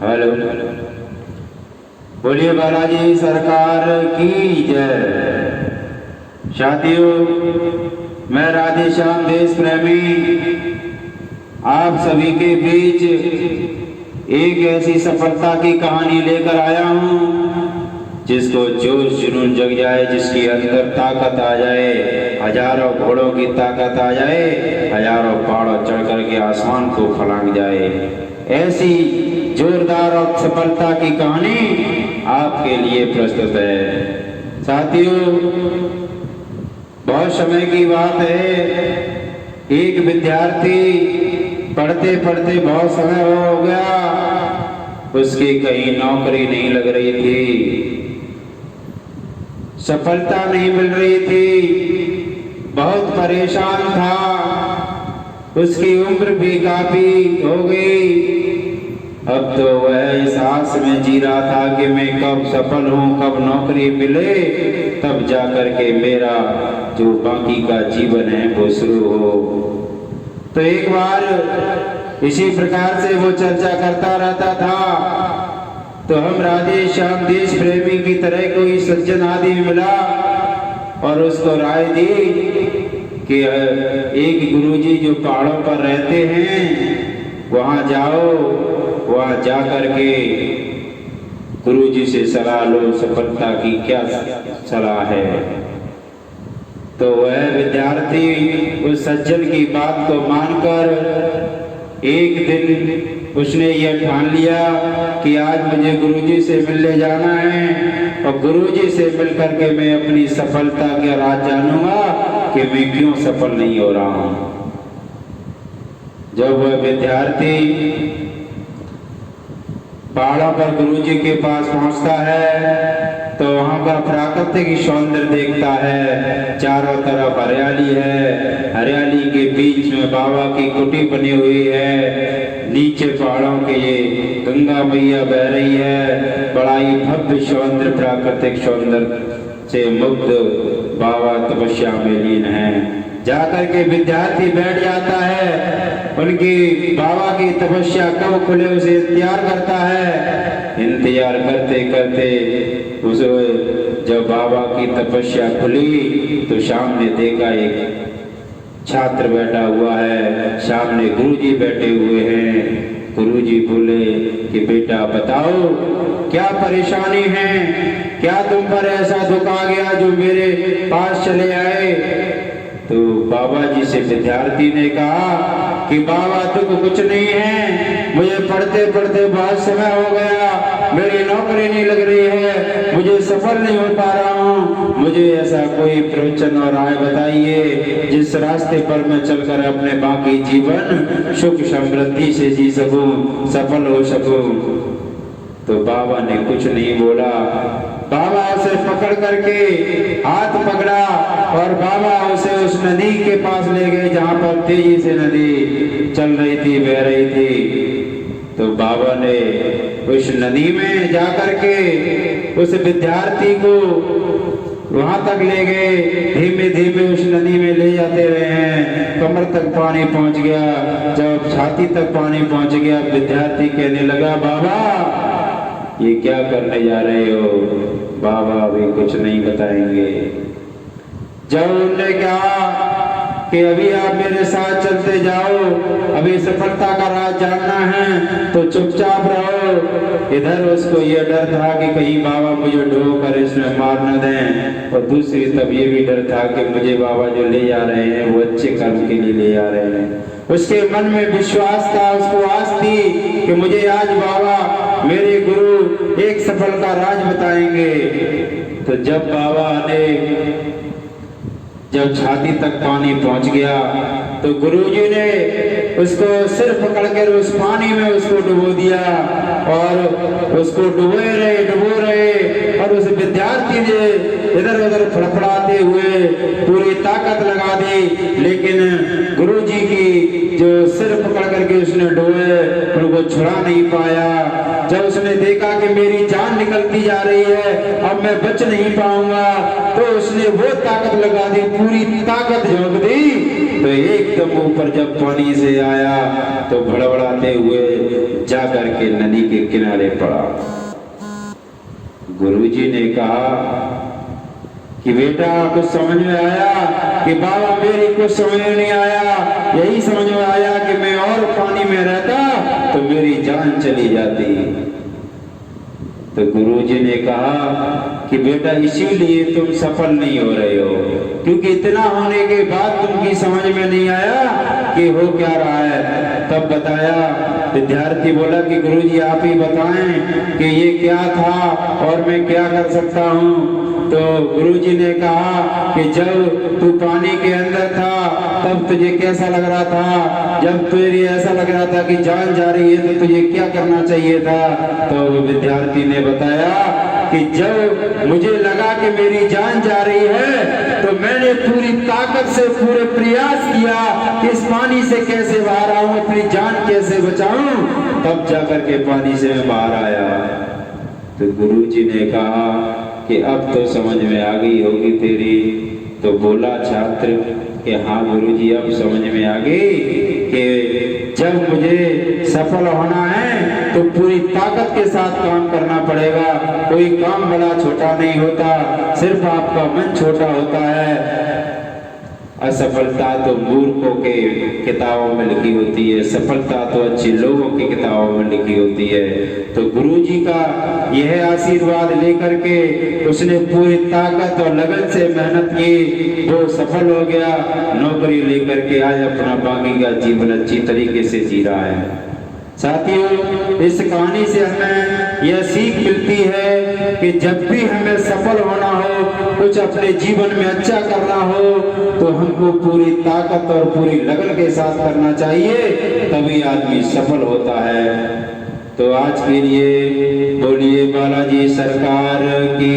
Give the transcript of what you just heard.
Hello, बोलिए बालाजी सरकार की जय। साथियों, मैं राधे श्याम देश प्रेमी आप सभी के बीच एक ऐसी सफलता की कहानी लेकर आया हूँ जिसको जोश जुनून जग जाए, जिसके अंदर ताकत आ जाए, हजारों घोड़ों की ताकत आ जाए, हजारों पहाड़ों चढ़ करके आसमान को फलांग जाए। ऐसी जोरदार और सफलता की कहानी आपके लिए प्रस्तुत है। साथियों, बहुत समय की बात है, एक विद्यार्थी पढ़ते पढ़ते बहुत समय हो गया, उसकी कहीं नौकरी नहीं लग रही थी, सफलता नहीं मिल रही थी, बहुत परेशान था, उसकी उम्र भी काफी हो गई। अब तो वह इस आस में जी रहा था कि मैं कब सफल हूँ, कब नौकरी मिले, तब जाकर के मेरा जो बाकी का जीवन है वो शुरू हो। तो एक बार इसी प्रकार से वो चर्चा करता रहता था, तो हम राधे श्याम देश प्रेमी की तरह कोई सज्जन आदमी मिला और उसको राय दी कि एक गुरुजी जो पहाड़ों पर रहते हैं वहाँ जाओ, वहाँ जा करके गुरुजी से सलाह लो, सफलता की क्या सलाह है। तो वह विद्यार्थी उस सज्जन की बात को मानकर एक दिन उसने यह ठान लिया कि आज मुझे गुरुजी से मिलने जाना है और गुरुजी से मिलकर के मैं अपनी सफलता का राज जानूंगा कि मैं क्यों सफल नहीं हो रहा हूँ। जब वह विद्यार्थी पहाड़ों पर गुरुजी के पास पहुंचता है तो वहां का प्राकृतिक सौंदर्य देखता है। चारों तरफ हरियाली है, हरियाली के बीच में बाबा की कुटी बनी हुई है, नीचे पहाड़ों के ये गंगा मैया बह रही है। बड़ा ही भव्य सौंदर्य, प्राकृतिक सौंदर्य से मुग्ध बाबा तपस्या में लीन है। जाकर के विद्यार्थी बैठ जाता है, उनकी बाबा की तपस्या कब खुले उसे इंतजार करता है। इंतजार करते करते उसे जब बाबा की तपस्या खुली तो सामने देखा एक छात्र बैठा हुआ है, सामने गुरुजी बैठे हुए हैं। गुरुजी बोले कि बेटा बताओ क्या परेशानी है, क्या तुम पर ऐसा दुख आ गया जो मेरे पास चले आए। तो बाबा जी से विद्यार्थी ने कहा कि बाबा दुख कुछ नहीं है, मुझे पढ़ते पढ़ते बहुत समय हो गया, मेरी नौकरी नहीं लग रही है, मुझे सफल नहीं हो पा रहा हूँ, मुझे ऐसा कोई प्रवचन और राय बताइए जिस रास्ते पर मैं चलकर अपने बाकी जीवन सुख समृद्धि से जी सकूं, सफल हो सकूं। तो बाबा ने कुछ नहीं बोला। बाबा उसे पकड़ करके हाथ पकड़ा और बाबा उसे उस नदी के पास ले गए जहां पर तेजी से नदी चल रही थी, बह रही थी। तो बाबा ने उस नदी में जाकर के उस विद्यार्थी को वहां तक ले गए। धीमे धीमे उस नदी में ले जाते रहे, कमर तक पानी पहुंच गया। जब छाती तक पानी पहुंच गया, विद्यार्थी कहने लगा बाबा ये क्या करने जा रहे हो। बाबा अभी कुछ नहीं बताएंगे। जब उन्होंने कहा कि अभी आप मेरे साथ चलते जाओ, अभी सफलता का राज जानना है तो चुपचाप रहो। इधर उसको ये डर था कि कहीं बाबा मुझे डुबो कर इसमें मार न दें, और दूसरी तब ये भी डर था कि मुझे बाबा जो ले जा रहे हैं वो अच्छे कर्म के लिए ले जा रहे हैं। उसके मन में विश्वास था, उसको आस थी कि मुझे आज बाबा मेरे गुरु एक सफल का राज बताएंगे। तो जब बाबा ने जब छाती तक पानी पहुंच गया तो गुरुजी ने उसको सिर पकड़कर उस पानी में उसको डुबो दिया और उसको डुबो रहे और उस विद्यार्थी ने इधर उधर फड़फड़ाते हुए पूरी ताकत लगा दी, लेकिन गुरुजी की जो सिर पकड़ करके उसने डुबोए उनको छुड़ा नहीं पाया। जब उसने देखा कि मेरी जान निकलती जा रही है, अब मैं बच नहीं पाऊंगा, तो उसने वो ताकत लगा दी, पूरी ताकत झोंक दी तो एकदम ऊपर जब पानी से आया तो भड़बड़ाते हुए जा करके नदी के किनारे पड़ा। गुरुजी ने कहा कि बेटा कुछ समझ में आया? कि बाबा मेरी कुछ समझ में नहीं आया, यही समझ में आया कि मैं और पानी में रहता तो मेरी जान चली जाती। तो गुरुजी ने कहा कि बेटा इसीलिए तुम सफल नहीं हो रहे हो, क्योंकि इतना होने के बाद तुमकी समझ में नहीं आया कि हो क्या रहा है। तब बताया। विद्यार्थी बोला कि गुरुजी आप ही बताएं कि ये क्या था और मैं क्या कर सकता हूँ। तो गुरुजी ने कहा कि जब तू पानी के अंदर था तब तुझे कैसा लग रहा था? जब तुझे ऐसा लग रहा था कि जान जा रही है तो तुझे क्या करना चाहिए था? तो विद्यार्थी ने बताया कि जब मुझे लगा कि मेरी जान जा रही है तो मैंने पूरी ताकत से पूरे प्रयास किया कि इस पानी से कैसे बाहर आऊं, अपनी जान कैसे बचाऊं, तब जाकर के पानी से मैं बाहर आया। तो गुरुजी ने कहा कि अब तो समझ में आ गई होगी तेरी। तो बोला छात्र कि हाँ गुरुजी अब समझ में आ गई कि जब मुझे सफल होना है तो पूरी ताकत के साथ काम करना पड़ेगा। कोई काम बड़ा छोटा नहीं होता, सिर्फ आपका मन छोटा होता है। असफलता तो मूर्खों के किताबों में लिखी होती है, सफलता तो अच्छे लोगों की किताबों में लिखी होती है। तो गुरुजी का यह आशीर्वाद लेकर के उसने पूरी ताकत और लगन से मेहनत की, वो सफल हो गया, नौकरी लेकर के आज अपना बाकी का जीवन अच्छी तरीके से जी रहा है। साथियों, इस कहानी से हमें यह सीख मिलती है कि जब भी हमें सफल होना हो, कुछ अपने जीवन में अच्छा करना हो, तो हमको पूरी ताकत और पूरी लगन के साथ करना चाहिए, तभी आदमी सफल होता है। तो आज के लिए बोलिए बालाजी सरकार की